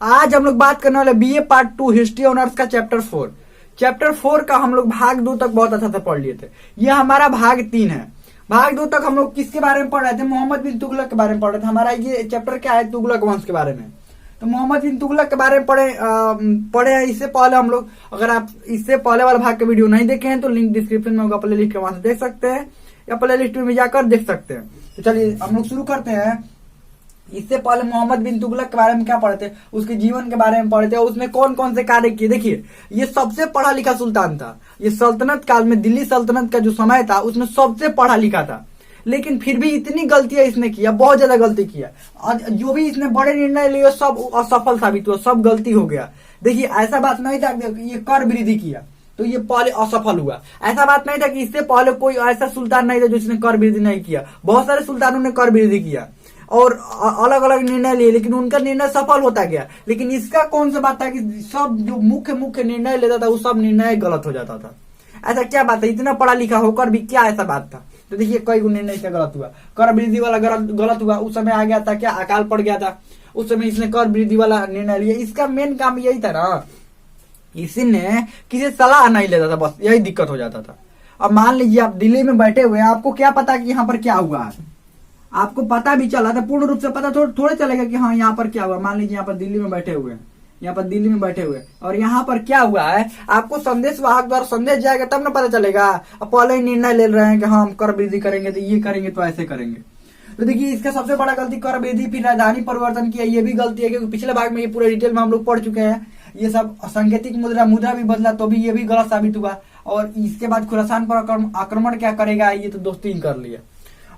आज हम लोग बात करने वाले बीए पार्ट 2 हिस्ट्री ऑनर्स का चैप्टर 4 का हम लोग भाग 2 तक बहुत अच्छा से पढ़ लिए थे। ये हमारा भाग 3 है। भाग 2 तक हम लोग किसके बारे में पढ़ रहे थे? मोहम्मद बिन तुगलक के बारे में पढ़ रहे थे। हमारा ये चैप्टर क्या है? तुगलक वंश के बारे में। तो मोहम्मद बिन तुगलक के बारे में पढ़े हैं। इससे पहले हम लोग, अगर आप इससे पहले वाला भाग का वीडियो नहीं देखे हैं तो लिंक डिस्क्रिप्शन में होगा, प्ले लिस्ट के वहां से देख सकते हैं या प्ले लिस्ट में जाकर देख सकते हैं। तो चलिए हम लोग शुरू करते हैं। इससे पहले मोहम्मद बिन तुगलक के बारे में क्या पढ़े थे? उसके जीवन के बारे में पढ़े थे, उसने कौन कौन से कार्य किए। देखिए, ये सबसे पढ़ा लिखा सुल्तान था। ये सल्तनत काल में, दिल्ली सल्तनत का जो समय था उसमें सबसे पढ़ा लिखा था, लेकिन फिर भी इतनी गलतियां इसने किया, बहुत ज्यादा गलती किया। जो भी इसने बड़े निर्णय लिए सब असफल साबित हुआ, सब गलती हो गया। देखिए, ऐसा बात नहीं था कि ये कर वृद्धि किया तो ये पहले असफल हुआ। ऐसा बात नहीं था कि इससे पहले कोई ऐसा सुल्तान नहीं था जिसने कर वृद्धि नहीं किया। बहुत सारे सुल्तानों ने कर वृद्धि किया और अलग अलग निर्णय लिए, लेकिन उनका निर्णय सफल होता गया। लेकिन इसका कौन सा बात था कि सब जो मुख्य निर्णय लेता था वो सब निर्णय गलत हो जाता था। ऐसा क्या बात है? इतना पढ़ा लिखा होकर भी क्या ऐसा बात था? तो देखिए, कई निर्णय इसका गलत हुआ। कर वृद्धि वाला गलत हुआ। उस समय आ गया था क्या? अकाल पड़ गया था। उस समय इसने कर वृद्धि वाला निर्णय लिया। इसका मेन काम यही था ना, इसने किसी सलाह नहीं लेता था, बस यही दिक्कत हो जाता था। अब मान लीजिए आप दिल्ली में बैठे हुए हैं, आपको क्या पता कि यहाँ पर क्या हुआ है? आपको पता भी चला था, पूर्ण रूप से पता थोड़े चलेगा कि हाँ यहाँ पर क्या हुआ। मान लीजिए यहाँ पर दिल्ली में बैठे हुए हैं, यहाँ पर दिल्ली में बैठे हुए और यहाँ पर क्या हुआ है, आपको संदेश वाहक द्वारा संदेश जाएगा तब ना पता चलेगा। अब पहले ही निर्णय ले रहे हैं कि हाँ हम कर वृद्धि करेंगे तो ये करेंगे तो ऐसे करेंगे। तो देखिए, इसका सबसे बड़ा गलती कर वृद्धि, फिर राजधानी परिवर्तन किया, ये भी गलती है, क्योंकि पिछले भाग में ये पूरे डिटेल में हम लोग पढ़ चुके हैं। ये सब सांकेतिक मुद्रा भी बदला तो भी ये भी गलत साबित हुआ। और इसके बाद खुरासान पर आक्रमण क्या करेगा, ये तो दोस्ती ही कर लिया।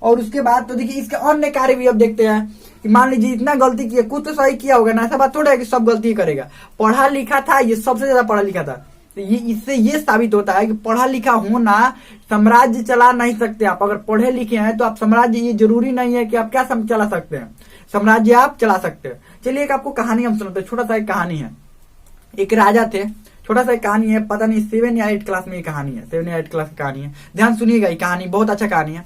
और उसके बाद तो देखिए, इसके अन्य कार्य भी अब देखते हैं कि मान लीजिए इतना गलती किया, कुछ तो सही किया होगा ना, ऐसा बात थोड़ा है कि सब गलती करेगा। पढ़ा लिखा था, ये सबसे ज्यादा पढ़ा लिखा था। तो ये इससे ये साबित होता है कि पढ़ा लिखा होना साम्राज्य चला नहीं सकते आप। अगर पढ़े लिखे हैं तो आप साम्राज्य, ये जरूरी नहीं है कि आप क्या चला सकते हैं, साम्राज्य आप चला सकते हैं। चलिए एक आपको कहानी हम सुनाते हैं। छोटा सा एक कहानी है। एक राजा थे, छोटा सा एक कहानी है, पता नहीं 7 या 8 क्लास में ये कहानी है, 7 या 8 क्लास की कहानी है। ध्यान सुनिएगा, ये कहानी बहुत अच्छा कहानी है।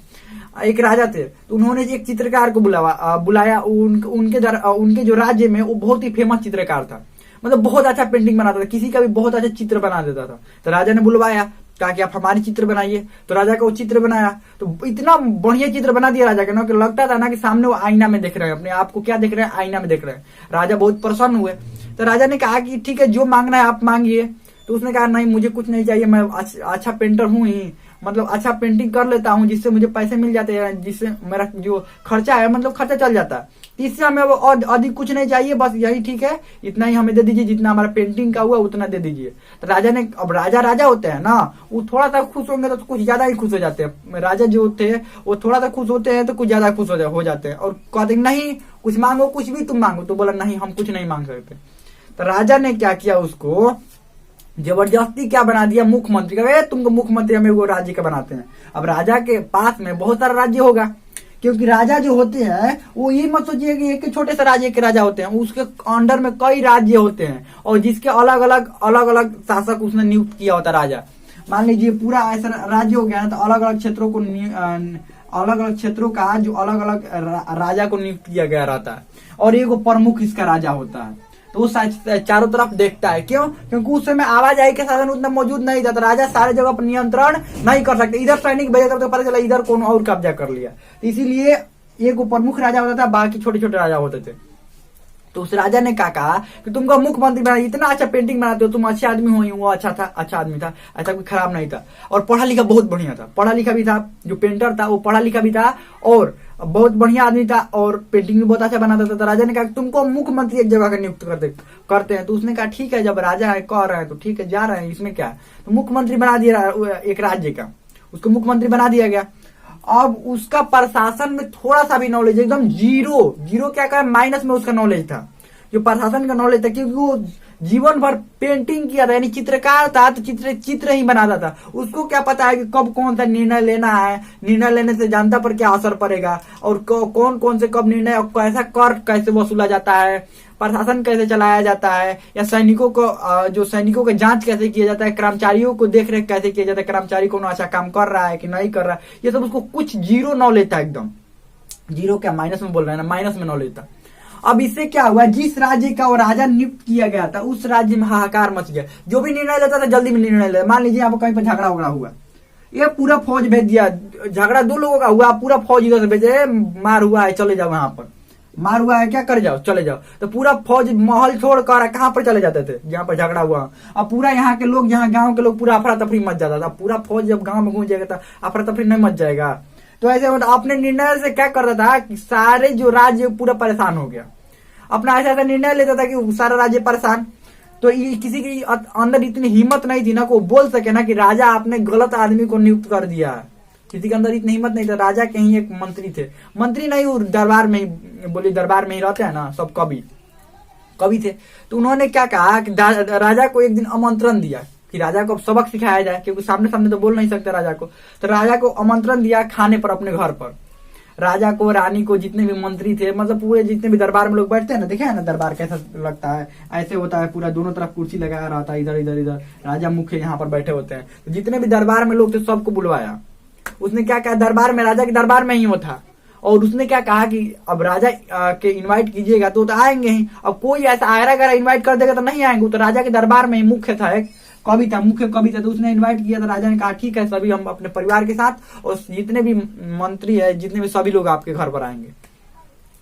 एक राजा थे, तो उन्होंने एक चित्रकार को बुलाया। उनके जो राज्य में वो बहुत ही फेमस चित्रकार था, मतलब बहुत अच्छा पेंटिंग बनाता था, किसी का भी बहुत अच्छा चित्र बना देता था। तो राजा ने बुलवाया, कहा कि आप हमारी चित्र बनाइए। तो राजा का वो चित्र बनाया, तो इतना बढ़िया चित्र बना दिया राजा का ना कि लगता था ना कि सामने वो आईना में देख रहे हैं, अपने आप को क्या देख रहे हैं, आईना में देख रहे हैं। राजा बहुत प्रसन्न हुए। तो राजा ने कहा कि ठीक है, जो मांगना है आप मांगिए। तो उसने कहा नहीं, मुझे कुछ नहीं चाहिए, मैं अच्छा पेंटर हूँ ही, मतलब अच्छा पेंटिंग कर लेता हूँ, जिससे मुझे पैसे मिल जाते हैं, जिससे मेरा जो खर्चा है मतलब खर्चा चल जाता है। इससे हमें और अधिक कुछ नहीं चाहिए, बस यही ठीक है, इतना ही हमें दे दीजिए, जितना हमारा पेंटिंग का हुआ उतना दे दीजिए। तो राजा ने, अब राजा होते हैं ना, वो थोड़ा सा खुश होंगे तो कुछ ज्यादा ही खुश हो जाते हैं। राजा जो होते हैं वो थोड़ा सा खुश होते हैं तो कुछ ज्यादा खुश हो जाते हैं और कहते नहीं कुछ मांगो, कुछ भी तुम मांगो। तो बोला नहीं, हम कुछ नहीं मांग सकते। तो राजा ने क्या किया, उसको जबरदस्ती क्या बना दिया, मुख्यमंत्री का। तुमको मुख्यमंत्री हमें वो राज्य का बनाते हैं। अब राजा के पास में बहुत सारा राज्य होगा, क्योंकि राजा जो होते हैं वो ये मत सोचिए कि एक छोटे से राज्य के राजा होते हैं, उसके अंडर में कई राज्य होते हैं और जिसके अलग अलग शासक उसने नियुक्त किया होता राजा। मान लीजिए पूरा ऐसा राज्य हो गया ना, तो अलग अलग क्षेत्रों का जो अलग अलग राजा को नियुक्त किया गया रहता है और एक प्रमुख इसका राजा होता है। तो वो चारों तरफ देखता है। क्यों? क्योंकि उस समय आवाजाही के साधन उतना मौजूद नहीं था, तो राजा सारे जगह पर नियंत्रण नहीं कर सकते। इधर सैनिक भेजा तो पता चला इधर कौन और कब्जा कर लिया। तो इसीलिए एक प्रमुख राजा होता था, बाकी छोटे छोटे राजा होते थे। तो उस राजा ने क्या कहा कि तुमको मुख्यमंत्री बना, इतना अच्छा पेंटिंग बनाते हो, तुम अच्छे आदमी हो। वो अच्छा था, अच्छा आदमी था, ऐसा कोई खराब नहीं था, और पढ़ा लिखा बहुत बढ़िया था। पढ़ा लिखा भी था, जो पेंटर था वो पढ़ा लिखा भी था और बहुत बढ़िया आदमी था और पेंटिंग भी बहुत अच्छा बनाता था। तो राजा ने कहा तुमको मुख्यमंत्री एक जगह का नियुक्त करते हैं। तो उसने कहा ठीक है, जब राजा है कह रहे हैं तो ठीक है, जा रहे हैं, इसमें क्या है। तो मुख्यमंत्री बना दिया एक राज्य का, उसको मुख्यमंत्री बना दिया गया। अब उसका प्रशासन में थोड़ा सा भी नॉलेज, एकदम जीरो क्या कहा, माइनस में उसका नॉलेज था, जो प्रशासन का नॉलेज था, क्योंकि वो जीवन भर पेंटिंग किया था, यानी चित्रकार था, तो चित्र ही बनाता था। उसको क्या पता है कि कब कौन सा निर्णय लेना है, निर्णय लेने से जनता पर क्या असर पड़ेगा, और कौन कौन से कब निर्णय, कैसा कर कैसे वसूला जाता है, प्रशासन कैसे चलाया जाता है, या सैनिकों का जांच कैसे किया जाता है, कर्मचारियों को देख रेख कैसे किया जाता है, कर्मचारी कौन अच्छा काम कर रहा है कि नहीं कर रहा है, ये सब उसको कुछ जीरो नॉलेज था, एकदम जीरो क्या माइनस में बोल रहे हैं ना, माइनस में नॉलेज था। अब इससे क्या हुआ, जिस राज्य का वो राजा नियुक्त किया गया था उस राज्य में हाहाकार मच गया। जो भी निर्णय लेता था जल्दी में निर्णय लेता। मान लीजिए यहाँ पर कहीं पर झगड़ा उगड़ा हुआ, ये पूरा फौज भेज दिया। झगड़ा 2 लोगों का हुआ, पूरा फौज इधर से भेजे, मार हुआ है चले जाओ, यहाँ पर मार हुआ है क्या कर जाओ चले जाओ। तो पूरा फौज माहौल छोड़कर कहाँ पर चले जाते थे जहाँ पर झगड़ा हुआ। अब पूरा यहाँ के लोग, यहाँ गांव के लोग पूरा अफरा तफरी मच जाता था। पूरा फौज जब गांव में घुस जाएगा तो अफरा तफरी नहीं मच जाएगा। तो ऐसे अपने निर्णय से क्या करता था कि सारे जो राज्य पूरा परेशान हो गया। अपना ऐसा ऐसा निर्णय लेता था कि सारा राज्य परेशान। तो किसी की अंदर इतनी हिम्मत नहीं थी ना को बोल सके ना कि राजा आपने गलत आदमी को नियुक्त कर दिया है। किसी के अंदर इतनी हिम्मत नहीं था। राजा के ही एक मंत्री थे, मंत्री नहीं वो दरबार में ही, बोले दरबार में ही रहते हैं ना सब, कवि थे। तो उन्होंने क्या कहा कि राजा को एक दिन आमंत्रण दिया कि राजा को अब सबक सिखाया जाए, क्योंकि सामने सामने तो बोल नहीं सकते राजा को। तो राजा को आमंत्रण दिया खाने पर अपने घर पर। राजा को, रानी को, जितने भी मंत्री थे, मतलब पूरे जितने भी दरबार में लोग बैठते हैं ना, देखे है ना दरबार कैसा लगता है, ऐसे होता है पूरा, दोनों तरफ कुर्सी लगाया रहता है, इधर इधर इधर राजा मुख्य यहाँ पर बैठे होते हैं। तो जितने भी दरबार में लोग थे सबको बुलवाया। उसने क्या कहा, दरबार में, राजा के दरबार में ही वो था, और उसने क्या कहा कि अब राजा के इनवाइट कीजिएगा तो आएंगे ही। अब कोई ऐसा आयरा गैरा इनवाइट कर देगा तो नहीं आएंगे। तो राजा के दरबार में ही मुख्य था, एक कवि था, मुख्य कवि था, तो उसने इनवाइट किया। तो राजा ने कहा ठीक है, सभी हम अपने परिवार के साथ और जितने भी मंत्री है, जितने भी सभी लोग आपके घर पर आएंगे।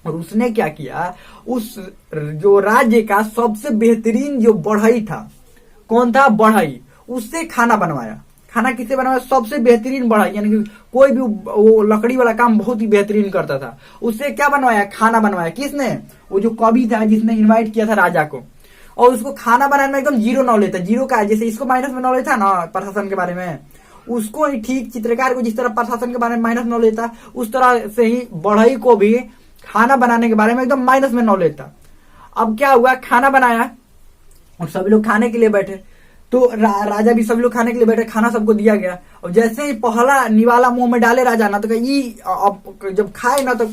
और उसने क्या किया, उस जो राज्य का सबसे बेहतरीन जो बढ़ई था, कौन था, बढ़ई, उससे खाना बनवाया। खाना किससे बनवाया, सबसे बेहतरीन बढ़ई, यानी कि कोई भी वो लकड़ी वाला काम बहुत ही बेहतरीन करता था, उससे क्या बनवाया, खाना बनवाया। किसने, वो जो कवि था जिसने इनवाइट किया था राजा को। और उसको खाना बनाने में एकदम जीरो नॉलेज था, जीरो का, जैसे इसको माइनस में नॉलेज था ना प्रशासन के बारे में, उसको ही ठीक चित्रकार को जिस तरह प्रशासन के बारे में माइनस नॉलेज था, उस तरह से ही बढ़ई को भी खाना बनाने के बारे में एकदम माइनस में नॉलेज था। अब क्या हुआ, खाना बनाया और सभी लोग खाने के लिए बैठे। तो राजा भी सभी लोग खाने के लिए बैठे, खाना सबको दिया गया। और जैसे ही पहला निवाला मुंह में डाले राजा ना, तो अब जब खाए ना तो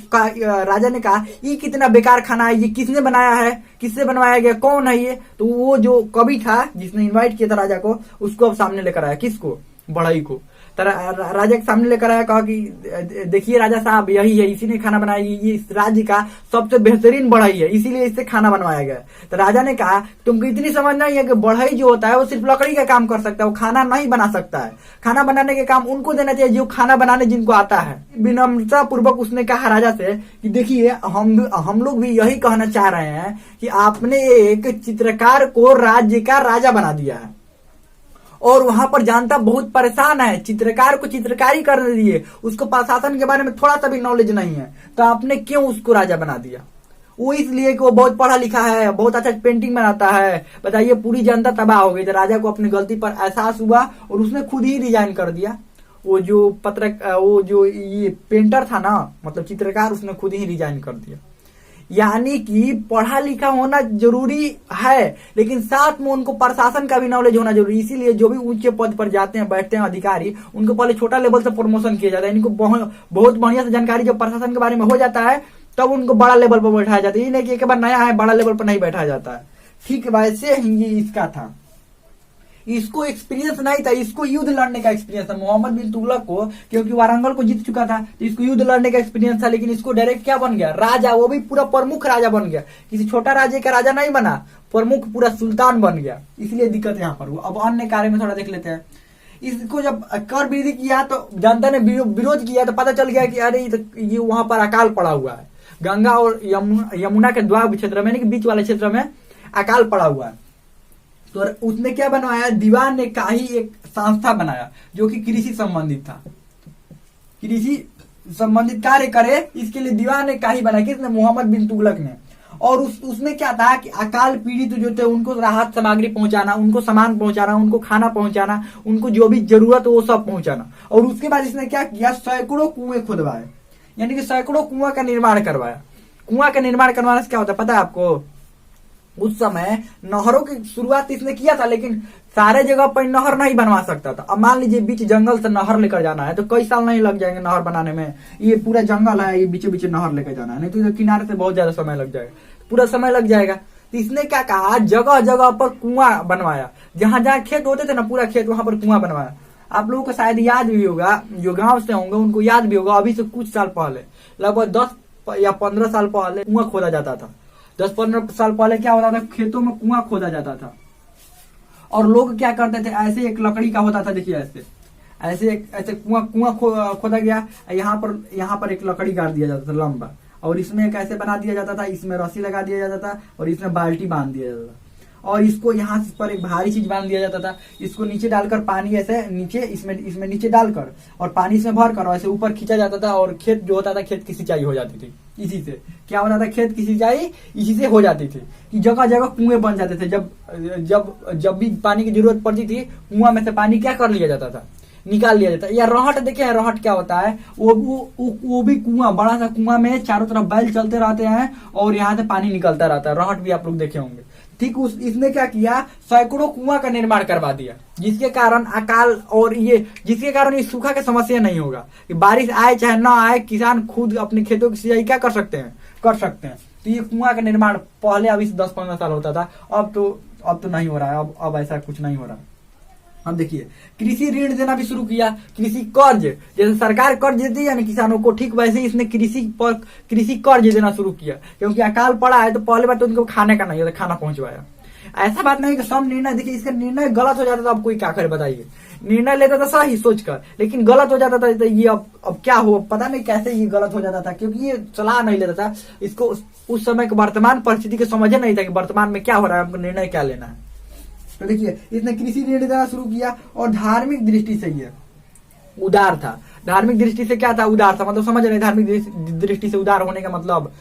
राजा ने कहा ये कितना बेकार खाना है, ये किसने बनाया है, किससे बनवाया गया, कौन है ये। तो वो जो कवि था जिसने इनवाइट किया था राजा को, उसको अब सामने लेकर आया, किसको, बढ़ई को। राजा के सामने लेकर आया, कहा कि देखिए राजा साहब, यही है, इसी ने खाना बनाया, ये इस राज्य का सबसे बेहतरीन बढ़ई है, इसीलिए इससे खाना बनवाया गया। तो राजा ने कहा तुमको इतनी समझ नहीं है कि बढ़ई जो होता है वो सिर्फ लकड़ी का काम कर सकता है, वो खाना नहीं बना सकता है। खाना बनाने के काम उनको देना चाहिए जो खाना बनाने जिनको आता है। विनम्रता पूर्वक उसने कहा राजा से कि देखिए हम लोग भी यही कहना चाह रहे हैं कि आपने एक चित्रकार को राज्य का राजा बना दिया है और वहां पर जनता बहुत परेशान है, चित्रकार को चित्रकारी करने दिए, उसको प्रशासन के बारे में थोड़ा सा भी नॉलेज नहीं है, तो आपने क्यों उसको राजा बना दिया। वो इसलिए कि वो बहुत पढ़ा लिखा है, बहुत अच्छा पेंटिंग बनाता है। बताइए, पूरी जनता तबाह हो गई। तो राजा को अपनी गलती पर एहसास हुआ और उसने खुद ही रिजाइन कर दिया। वो जो ये पेंटर था ना, मतलब चित्रकार, उसने खुद ही रिजाइन कर दिया। यानी कि पढ़ा लिखा होना जरूरी है, लेकिन साथ में उनको प्रशासन का भी नॉलेज होना जरूरी। इसीलिए जो भी ऊंचे पद पर जाते हैं, बैठते हैं अधिकारी, उनको पहले छोटा लेवल से प्रमोशन किया जाता है। इनको बहुत बढ़िया से जानकारी जब प्रशासन के बारे में हो जाता है तब उनको बड़ा लेवल पर बैठाया जाता है। ये नहीं कि एक बार नया है बड़ा लेवल पर नहीं बैठाया जाता है। ठीक वैसे ही इसका था, इसको एक्सपीरियंस नहीं था, इसको युद्ध लड़ने का एक्सपीरियंस था मोहम्मद बिन तुगलक को, क्योंकि वारंगल को जीत चुका था, तो इसको युद्ध लड़ने का एक्सपीरियंस था। लेकिन इसको डायरेक्ट क्या बन गया, राजा, वो भी पूरा प्रमुख राजा बन गया। किसी छोटा राज्य का राजा नहीं बना, प्रमुख पूरा सुल्तान बन गया। इसलिए दिक्कत यहाँ पर हुआ। अब अन्य कार्य में थोड़ा देख लेते हैं। इसको जब कर वृद्धि किया तो जनता ने विरोध किया, तो पता चल गया कि अरे ये वहां पर अकाल पड़ा हुआ है, गंगा और यमुना के द्वार क्षेत्र में, बीच वाले क्षेत्र में अकाल पड़ा हुआ है। तो उसने क्या बनवाया, दीवान ने का ही एक संस्था बनाया जो कि कृषि संबंधित था, कृषि संबंधित कार्य करे, इसके लिए दीवान ने का ही बनाया। किसने, मोहम्मद बिन तुगलक ने। और उसमें क्या था कि अकाल पीड़ित जो थे उनको राहत सामग्री पहुंचाना, उनको सामान पहुंचाना, उनको खाना पहुंचाना, उनको जो भी जरूरत हो वो सब पहुंचाना। और उसके बाद इसने क्या किया, सैकड़ों कुएं खुदवाए, यानी कि सैकड़ों कुआं का निर्माण करवाया। कुआं का निर्माण करवाने से क्या होता है पता है आपको, उस समय नहरों की शुरुआत इसने किया था, लेकिन सारे जगह पर नहर नहीं बनवा सकता था। अब मान लीजिए बीच जंगल से नहर लेकर जाना है तो कई साल नहीं लग जाएंगे नहर बनाने में। ये पूरा जंगल है, ये बीचों बीच नहर लेकर जाना है, नहीं तो किनारे से बहुत ज्यादा समय लग जाएगा, पूरा समय लग जाएगा। तो इसने क्या कहा, जगह जगह पर कुआं बनवाया, जहां जहां खेत होते थे ना, पूरा खेत वहां पर कुआं बनवाया। आप लोगों को शायद याद भी होगा, जो गांव से होंगे उनको याद भी होगा, अभी से कुछ साल पहले, लगभग 10 या 15 साल पहले कुआं खोदा जाता था। 10-15 साल पहले क्या होता था, खेतों में कुआं खोदा जाता था और लोग क्या करते थे, ऐसे एक लकड़ी का होता था, देखिए ऐसे कुआं खोदा गया, यहाँ पर एक लकड़ी गाड़ दिया जाता था लंबा, और इसमें एक ऐसे बना दिया जाता था, इसमें रस्सी लगा दिया जाता था और इसमें बाल्टी बांध दिया जाता था, और इसको यहाँ पर एक भारी चीज बांध दिया जाता था, इसको नीचे डालकर पानी ऐसे नीचे इसमें नीचे डालकर और पानी इसमें भर कर ऐसे ऊपर खींचा जाता था, और खेत जो होता था, खेत की सिंचाई हो जाती थी। इसी से क्या होता था, खेत की सिंचाई इसी से हो जाती थी कि जगह जगह कुएं बन जाते थे। जब भी पानी की जरूरत पड़ती थी, कुआं में से पानी क्या कर लिया जाता था, निकाल लिया जाता है। या रहट देखे हैं, रहट क्या होता है, वो भी कुआं, बड़ा सा कुआं में चारों तरफ बैल चलते रहते हैं और यहाँ से पानी निकलता रहता है। रहट भी आप लोग देखे होंगे। ठीक इसने क्या किया, सैकड़ों कुआं का निर्माण करवा दिया, जिसके कारण अकाल और जिसके कारण ये सूखा की समस्या नहीं होगा कि बारिश आए चाहे ना आए, किसान खुद अपने खेतों की सिंचाई क्या कर सकते हैं। तो ये कुआं का निर्माण पहले अभी से 10-15 साल होता था, अब तो नहीं हो रहा है। अब ऐसा कुछ नहीं हो रहा। हम देखिए कृषि ऋण देना भी शुरू किया, कृषि कर्ज, जैसे सरकार कर्ज देती है ना किसानों को, ठीक वैसे ही इसने कृषि कर्ज देना शुरू किया, क्योंकि अकाल पड़ा है तो पहले बार तो उनको खाने का नहीं होता, खाना पहुंचवाया। ऐसा बात नहीं कि सब निर्णय, देखिए इसका निर्णय गलत हो जाता था, अब कोई क्या करे बताइए। निर्णय लेता था सही सोचकर, लेकिन गलत हो जाता था। तो ये अब क्या हो, पता नहीं कैसे ये गलत हो जाता था, क्योंकि ये सलाह नहीं लेता था। इसको उस समय के वर्तमान परिस्थिति के समझ नहीं था कि वर्तमान में क्या हो रहा है, हमको निर्णय क्या लेना है। तो देखिए इसने कृषि ऋण देना शुरू किया, और धार्मिक दृष्टि से ये उदार था। धार्मिक दृष्टि से क्या था, उदार था। मतलब समझ रहे, धार्मिक दृष्टि से उदार होने का मतलब,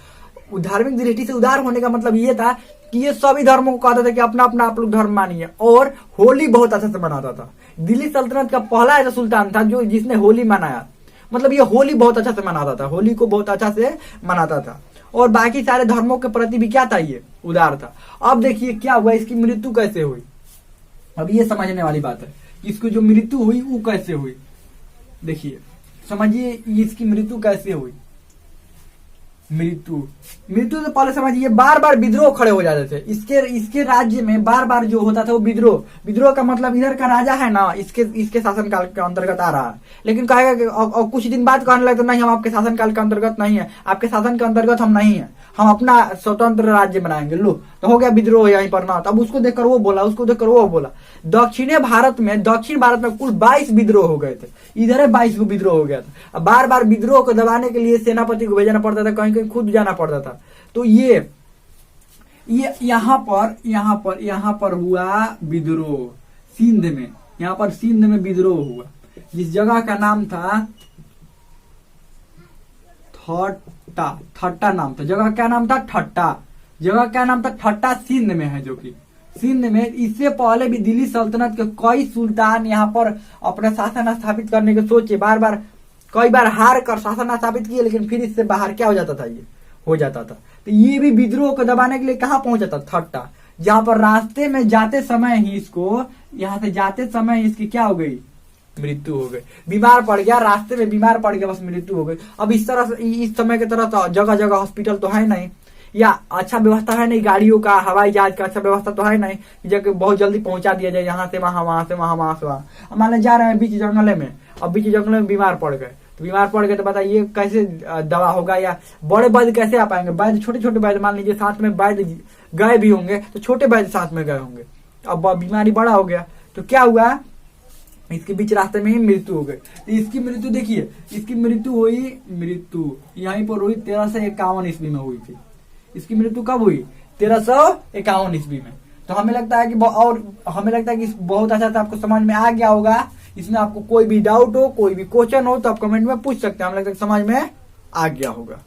धार्मिक दृष्टि से उदार होने का मतलब ये था कि ये सभी धर्मों को कहता था कि अपना अपना आप लोग धर्म मानिए, और होली बहुत अच्छे से मनाता था। दिल्ली सल्तनत का पहला ऐसा सुल्तान था जिसने होली मनाया। मतलब ये होली बहुत अच्छा से मनाता था, होली को बहुत अच्छा से मनाता था, और बाकी सारे धर्मों के प्रति भी क्या था, ये उदार था। अब देखिए क्या हुआ, इसकी मृत्यु कैसे हुई। अब ये समझने वाली बात है कि इसकी जो मृत्यु हुई वो कैसे हुई। देखिए समझिए इसकी मृत्यु कैसे हुई। मृत्यु तो पहले समझिए, बार बार विद्रोह खड़े हो जाते थे इसके राज्य में। बार बार जो होता था वो विद्रोह का मतलब इधर का राजा है ना, इसके शासनकाल के अंतर्गत आ रहा है, लेकिन कहेगा कि और कुछ दिन बाद कहने लगता नहीं, हम आपके शासनकाल के अंतर्गत नहीं है, आपके शासन के अंतर्गत हम नहीं है, हम अपना स्वतंत्र राज्य बनाएंगे। लो तो हो गया विद्रोह यहीं पर ना। तब उसको देखकर वो बोला, उसको देखकर वो बोला। दक्षिण भारत में कुल 22 विद्रोह हो गए थे, इधर 22 को विद्रोह हो गया था। अब बार बार विद्रोह को दबाने के लिए सेनापति को भेजना पड़ता था, कहीं खुद जाना पड़ता था। तो ये यहाँ पर हुआ विद्रोह सिंध में। यहाँ पर सिंध में विद्रोह हुआ, जिस जगह का नाम था ठट्टा नाम था। जगह क्या नाम था, ठट्टा। जगह क्या नाम था, ठट्टा सिंध में है, जो कि सिंध में। इससे पहले भी दिल्ली सल्तनत के कई सुल्तान यहाँ पर अपना शासन स्थापित करने के सोचे, कई बार हार कर शासन स्थापित किए, लेकिन फिर इससे बाहर क्या हो जाता था, ये हो जाता था। तो ये भी विद्रोह को दबाने के लिए कहाँ पहुंचा था, ठट्टा, जहां पर रास्ते में जाते समय ही इसको, यहाँ से जाते समय इसकी क्या हो गई, मृत्यु हो गई। बीमार पड़ गया, रास्ते में बीमार पड़ गया, बस मृत्यु हो गई। अब इस समय की तरह तो जगह जगह हॉस्पिटल तो है नहीं, या अच्छा व्यवस्था है नहीं, गाड़ियों का, हवाई जहाज का अच्छा व्यवस्था तो है नहीं जगह बहुत जल्दी पहुंचा दिया जाए, यहाँ से वहां, वहां से वहां, वहां से वहां। मान लो जा रहे हैं बीच जंगल में, अब बीच जंगल में बीमार पड़ गए, तो बताइए कैसे दवा होगा, या बड़े वैद्य कैसे आ पाएंगे। वैद्य छोटे छोटे वैद्य, मान लीजिए साथ में वैद्य गए भी होंगे तो छोटे वैद्य साथ में गए होंगे। अब बीमारी बड़ा हो गया तो क्या हुआ, इसके बीच रास्ते में ही मृत्यु हो गई। तो इसकी मृत्यु देखिए, इसकी मृत्यु यहीं पर हुई 1351 ईस्वी में हुई थी। इसकी मृत्यु कब हुई, 1351 ईस्वी में। तो हमें लगता है कि बहुत अच्छा से आपको समझ में आ गया होगा। इसमें आपको कोई भी डाउट हो, कोई भी क्वेश्चन हो तो आप कमेंट में पूछ सकते हैं। हमें लगता है समझ में आ गया होगा।